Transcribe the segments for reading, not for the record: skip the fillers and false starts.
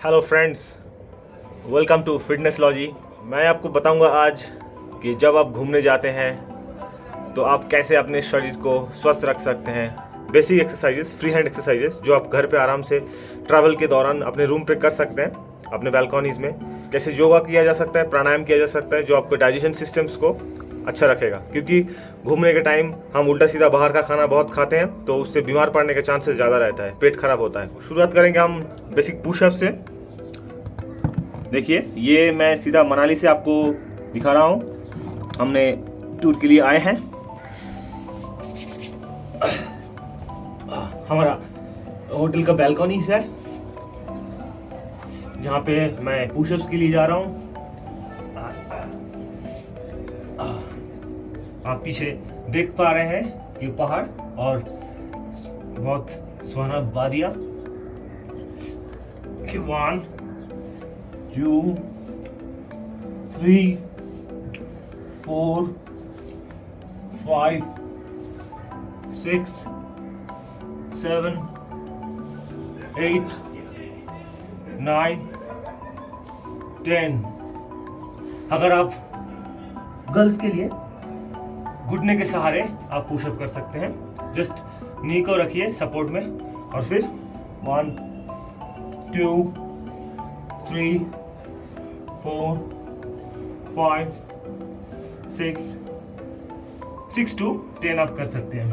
Hello friends, welcome to fitness लॉजी। मैं आपको बताऊंगा आज कि जब आप घूमने जाते हैं तो आप कैसे अपने शरीर को स्वस्थ रख सकते हैं। Basic exercises, free hand exercises जो आप घर पे आराम से ट्रैवल के दौरान अपने रूम पे कर सकते हैं, अपने बालकनीज में। कैसे योगा किया जा सकता है, प्राणायाम किया जा सकता है जो आपके डाइजेशन सिस्टम्स को अच्छा रखेगा, क्योंकि घूमने के टाइम हम उल्टा सीधा बाहर का खाना बहुत खाते हैं तो उससे बीमार पड़ने के चांसेस ज़्यादा रहता है, पेट खराब होता है। शुरुआत करेंगे हम बेसिक पुशअप से। देखिए, ये मैं सीधा मनाली से आपको दिखा रहा हूँ। हमने टूर के लिए आए हैं। हमारा होटल का बैल्कनी है जहाँ पे मैं पुशअप्स के लिए जा रहा हूँ। आप पीछे देख पा रहे हैं ये पहाड़ और बहुत सुहाना वादिया। 1 2 3 4 5 6 7 8 9 10। अगर आप गर्ल्स के लिए घुटने के सहारे आप पुशअप कर सकते हैं। जस्ट नी को रखिए सपोर्ट में और फिर 1 2 3 4 5 6 to 10 आप कर सकते हैं।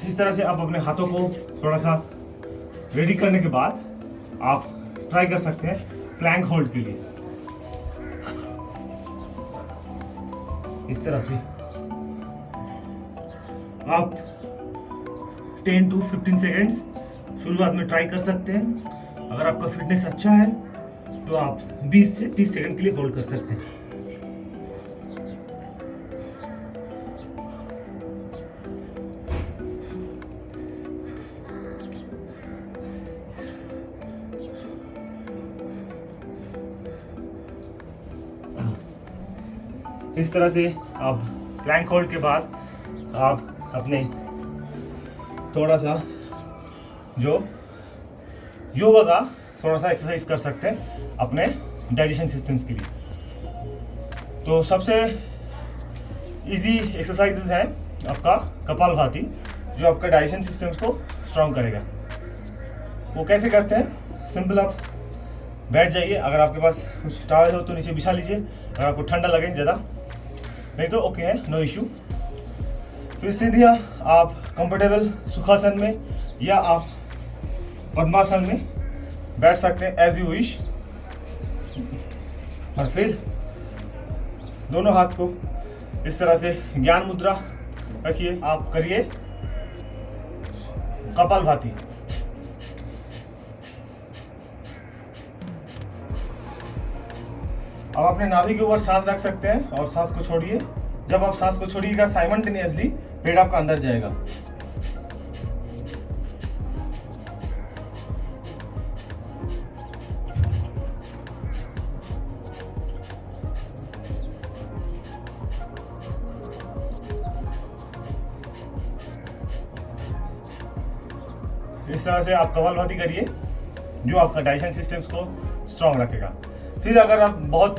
इस तरह से आप अपने हाथों को थोड़ा सा रेडी करने के बाद आप ट्राई कर सकते हैं प्लैंक होल्ड के लिए। इस तरह से आप 10 to 15 सेकेंड्स शुरुआत में ट्राई कर सकते हैं। अगर आपका फिटनेस अच्छा है तो आप 20 से 30 सेकेंड के लिए होल्ड कर सकते हैं। इस तरह से आप प्लैंक होल्ड के बाद आप अपने थोड़ा सा जो योगा का थोड़ा सा एक्सरसाइज कर सकते हैं अपने डाइजेशन सिस्टम्स के लिए। तो सबसे इजी एक्सरसाइजेस है आपका कपालभाति, जो आपका डाइजेशन सिस्टम्स को स्ट्रॉन्ग करेगा। वो कैसे करते हैं? सिंपल, आप बैठ जाइए। अगर आपके पास कुछ टॉवल हो तो नीचे बिछा लीजिए। अगर आपको ठंडा लगे ज़्यादा, नहीं तो ओके है, नो इशू। फिर सीधा आप कंफर्टेबल सुखासन में या आप पद्मासन में बैठ सकते हैं एज यू विश। और फिर दोनों हाथ को इस तरह से ज्ञान मुद्रा रखिए। आप करिए कपालभाति। अब अपने नाभि के ऊपर सांस रख सकते हैं और सांस को छोड़िए। जब आप सांस को छोड़िएगा साइमल्टेनियसली पेट आपका अंदर जाएगा। इस तरह से आप कपालभाति करिए जो आपका डाइजेशन सिस्टम्स को स्ट्रॉन्ग रखेगा। फिर अगर आप बहुत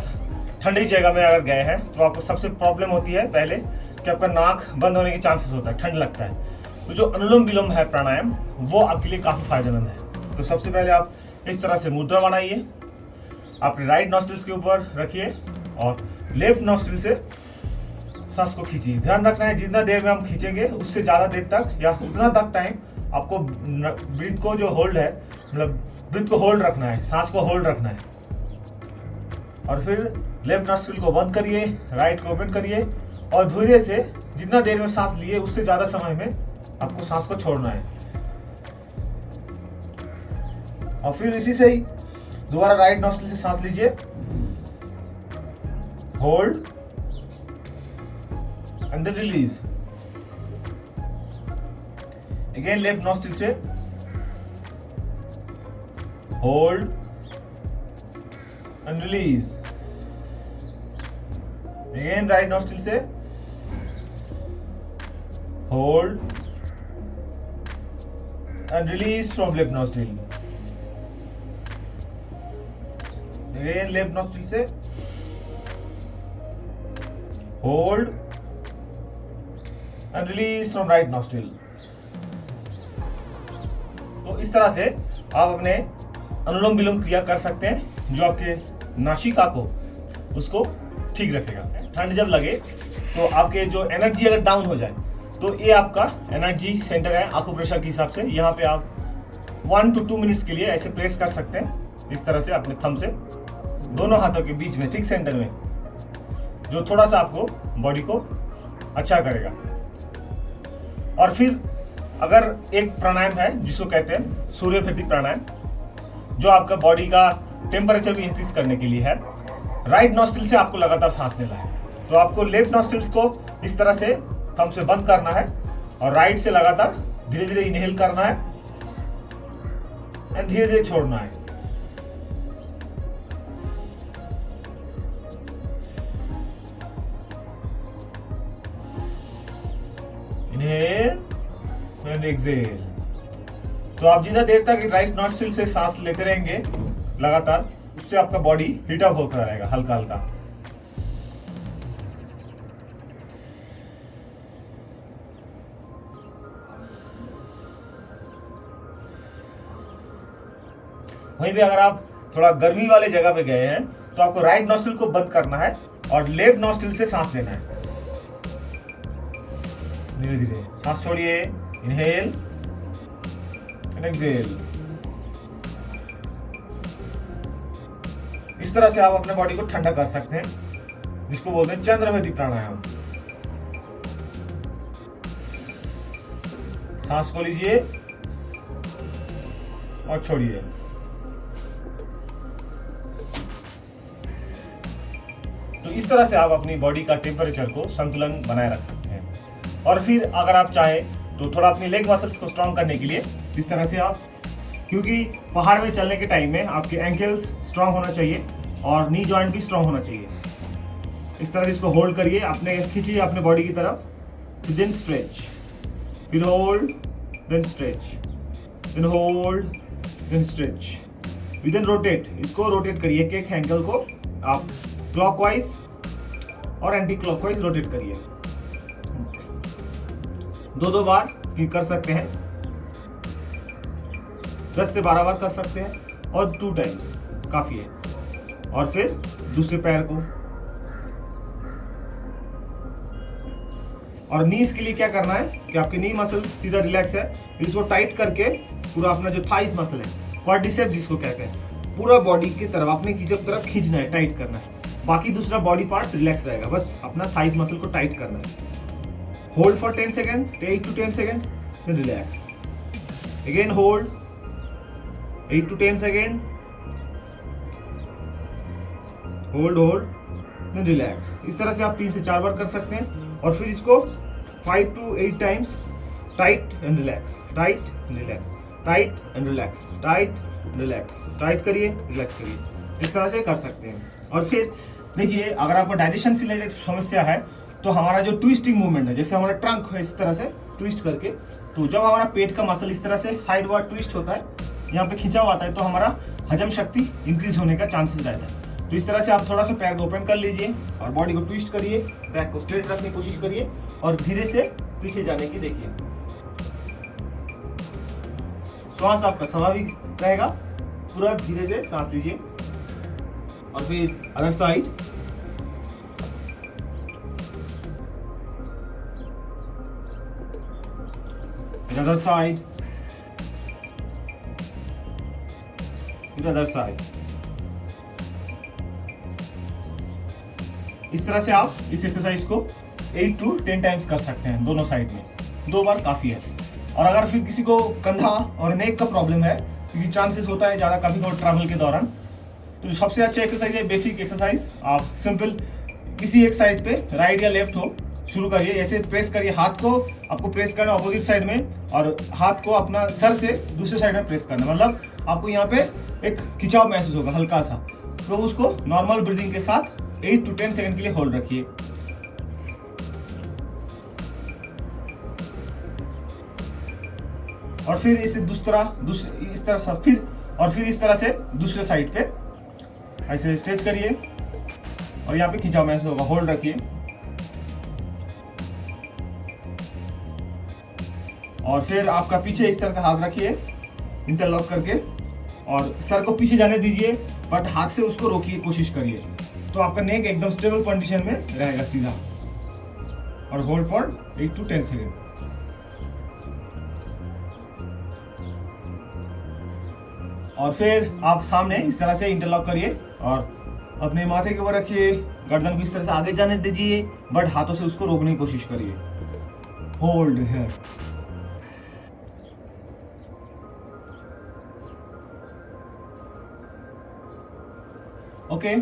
ठंडी जगह में अगर गए हैं तो आपको सबसे प्रॉब्लम होती है पहले कि आपका नाक बंद होने की चांसेस होता है, ठंड लगता है। तो जो अनुलोम विलोम है प्राणायाम, वो आपके लिए काफ़ी फायदेमंद है। तो सबसे पहले आप इस तरह से मुद्रा बनाइए, अपने राइट नॉस्ट्रिल्स के ऊपर रखिए और लेफ्ट नॉस्ट्रिल से सांस को खींचिए। ध्यान रखना है जितना देर में हम खींचेंगे उससे ज़्यादा देर तक या उतना तक टाइम आपको ब्रीथ को जो होल्ड है, मतलब ब्रीथ को होल्ड रखना है, सांस को होल्ड रखना है। और फिर लेफ्ट नॉस्ट्रिल को बंद करिए, राइट को ओपन करिए और धीरे से जितना देर में सांस लिए उससे ज़्यादा समय में आपको सांस को छोड़ना है। और फिर इसी से ही दोबारा राइट नॉस्ट्रिल से सांस लीजिए, hold and then release. Again left nostril से hold and release. Again right nostril से hold and release from left nostril. Again left nostril से hold and release from right nostril. तो इस तरह से आप अपने अनुलोम विलोम क्रिया कर सकते हैं, जो आपके नासिका को उसको ठीक रखेगा। ठंड जब लगे तो आपके जो एनर्जी अगर डाउन हो जाए तो ये आपका एनर्जी सेंटर है आकुप्रेशर के हिसाब से। यहाँ पे आप 1 to 2 मिनट्स के लिए ऐसे प्रेस कर सकते हैं, इस तरह से अपने थंब से दोनों हाथों के बीच में, ठीक सेंटर में, जो थोड़ा सा आपको बॉडी को अच्छा करेगा। और फिर अगर एक प्राणायाम है जिसको कहते हैं सूर्यभृति प्राणायाम, जो आपका बॉडी का टेम्परेचर भी इंक्रीज करने के लिए है। राइट नॉस्ट्रिल से आपको लगातार सांस लेना है, तो आपको लेफ्ट नॉस्ट्रिल्स को इस तरह से थंब से बंद करना है और राइट से लगातार धीरे धीरे इनहेल करना है एंड धीरे धीरे छोड़ना है। Inhale and exhale. तो आप जितना देर तक राइट नॉस्ट्रिल से सांस लेते रहेंगे लगातार, उससे आपका बॉडी हीट अप होता रहेगा हल्का हल्का। वहीं भी अगर आप थोड़ा गर्मी वाले जगह पे गए हैं तो आपको राइट नॉस्ट्रिल को बंद करना है और लेफ्ट नॉस्ट्रिल से सांस लेना है। धीरे धीरे सांस छोड़िए, इनहेल एंड एक्सहेल। इस तरह से आप अपने बॉडी को ठंडा कर सकते हैं, जिसको बोलते हैं चंद्रवती प्राणायाम। सांस को लीजिए और छोड़िए। तो इस तरह से आप अपनी बॉडी का टेम्परेचर को संतुलन बनाए रख सकते हैं। और फिर अगर आप चाहें तो थोड़ा अपनी लेग मसल्स को स्ट्रॉन्ग करने के लिए इस तरह से आप, क्योंकि पहाड़ में चलने के टाइम में आपके एंकल्स स्ट्रॉन्ग होना चाहिए और नी जॉइंट भी स्ट्रॉन्ग होना चाहिए। इस तरह से इसको होल्ड करिए, अपने खींचिए अपने बॉडी की तरफ, देन स्ट्रेच, फिर hold, then stretch, then hold, then stretch, then rotate. इसको रोटेट करिए कि एक एंकल को आप क्लॉकवाइज और एंटी क्लॉकवाइज रोटेट करिए। 2-2 बार कर सकते हैं, 10 से 12 बार कर सकते हैं और 2 टाइम्स काफी है। और फिर दूसरे पैर को, और नीज के लिए क्या करना है कि आपकी नी मसल सीधा रिलैक्स है, इसको टाइट करके पूरा अपना जो थाइस मसल है, क्वाड्रिसेप्स जिसको कहते हैं, पूरा बॉडी की तरफ अपने की जब तरफ खींचना है, टाइट करना है। बाकी दूसरा बॉडी पार्ट्स रिलैक्स रहेगा, बस अपना थाइस मसल को टाइट करना है। Hold for 10 second, 8 to 10 second, then relax. Again hold 8 to 10 second, hold, then relax. इस तरह से आप 3 से 4 बार कर सकते हैं और फिर इसको 5 to 8 times tight and relax, tight and relax, tight and relax, tight and relax, tight करिए, रिलैक्स करिए, इस तरह से कर सकते हैं। और फिर देखिए, अगर आपको डाइजेशन से रिलेटेड समस्या है तो हमारा जो ट्विस्टिंग मूवमेंट है, जैसे हमारा ट्रंक है इस तरह से ट्विस्ट करके, तो जब हमारा पेट का मसल इस तरह से साइड वार्ड ट्विस्ट होता है, यहाँ पे खिंचा हुआ आता है, तो हमारा हजम शक्ति इंक्रीज होने का चांसेस रहता है। तो इस तरह से आप थोड़ा सा पैर को ओपन कर लीजिए और बॉडी को ट्विस्ट करिए, बैक को स्ट्रेट रखने की कोशिश करिए और धीरे से पीछे जाने की देखिए। श्वास आपका स्वाभाविक रहेगा, पूरा धीरे से सांस लीजिए। और फिर अदर साइड, फिर अदर साइड, फिर अदर साइड। इस तरह से आप इस एक्सरसाइज को 8 to 10 टाइम्स कर सकते हैं दोनों साइड में, 2 बार काफी है। और अगर फिर किसी को कंधा और नेक का प्रॉब्लम है, क्योंकि चांसेस होता है ज़्यादा कभी कभी ट्रैवल के दौरान, तो सबसे अच्छा एक्सरसाइज है बेसिक एक्सरसाइज। आप सिंपल किसी एक साइड पे, राइट या लेफ्ट हो, शुरू करिए। ऐसे प्रेस करिए, हाथ को आपको प्रेस करना अपोजिट साइड में और हाथ को अपना सर से दूसरे साइड में प्रेस करना, मतलब आपको यहाँ पे एक खिंचाव महसूस होगा हल्का सा। तो उसको नॉर्मल ब्रीदिंग के साथ 8 to 10 सेकंड के लिए होल्ड रखिए। और फिर इसे इस तरह से दूसरे साइड पे ऐसे स्ट्रेच करिए और यहाँ पे खिंचाव महसूस होगा, होल्ड रखिए और फिर आपका पीछे इस तरह से हाथ रखिए इंटरलॉक करके और सर को पीछे जाने दीजिए, बट हाथ से उसको रोकिए, कोशिश करिए, तो आपका नेक एकदम स्टेबल कंडीशन में रहेगा सीधा। और होल्ड फॉर 8 to 10 सेकेंड। और फिर आप सामने इस तरह से इंटरलॉक करिए और अपने माथे के ऊपर रखिए, गर्दन को इस तरह से आगे जाने दीजिए, बट हाथों से उसको रोकने की कोशिश करिए। Hold here. ओके,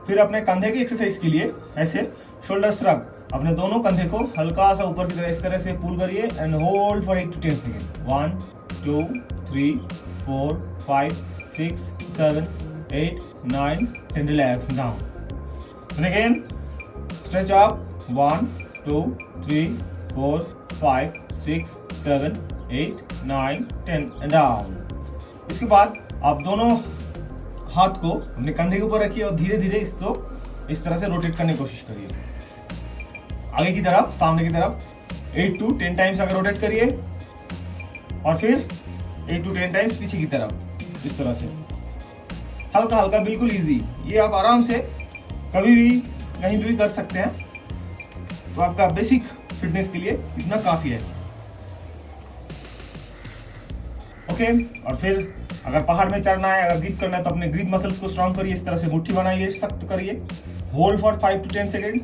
फिर अपने कंधे की एक्सरसाइज के लिए ऐसे शोल्डर श्रग, अपने दोनों कंधे को हल्का सा ऊपर की तरह इस तरह से पुल करिए and hold for 8 to 10 second. 1 2 3 4 5 6 7 8 9 10। Relax down and again stretch up. 1 2 3 4 5 6 7 8 9 10 and down. इसके बाद आप दोनों हाथ को अपने कंधे के ऊपर रखिए और धीरे धीरे इसको इस तरह से रोटेट करने की कोशिश करिए, आगे की तरफ, सामने की तरफ 8 to 10 टाइम्स अगर रोटेट करिए और फिर 8 to 10 टाइम्स पीछे की तरफ, इस तरह से हल्का हल्का, बिल्कुल इजी। ये आप आराम से कभी भी कहीं भी कर सकते हैं, तो आपका बेसिक फिटनेस के लिए इतना काफी है। ओके, और फिर अगर पहाड़ में चढ़ना है, अगर ग्रिप करना है, तो अपने ग्रिप मसल्स को स्ट्रॉन्ग करिए, इस तरह से मुट्ठी बनाइए, सख्त करिए। Hold for 5 to 10 second.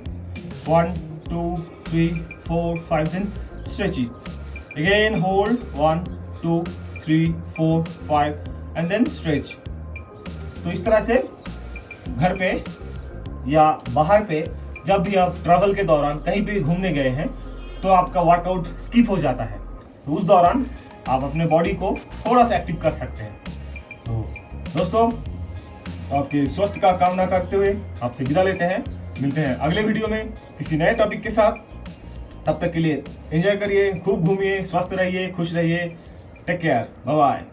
1 2 3 4 5, then stretch it again. Hold 1 2 3 4 5 and then stretch. तो इस तरह से घर पे या बाहर पे जब भी आप ट्रैवल के दौरान कहीं पे घूमने गए हैं तो आपका वर्कआउट स्किप हो जाता है, तो उस दौरान आप अपने बॉडी को थोड़ा सा एक्टिव कर सकते हैं। तो दोस्तों, आपके स्वास्थ्य का कामना करते हुए आपसे विदा लेते हैं। मिलते हैं अगले वीडियो में किसी नए टॉपिक के साथ। तब तक के लिए एंजॉय करिए, खूब घूमिए, स्वस्थ रहिए, खुश रहिए। Take care, bye bye.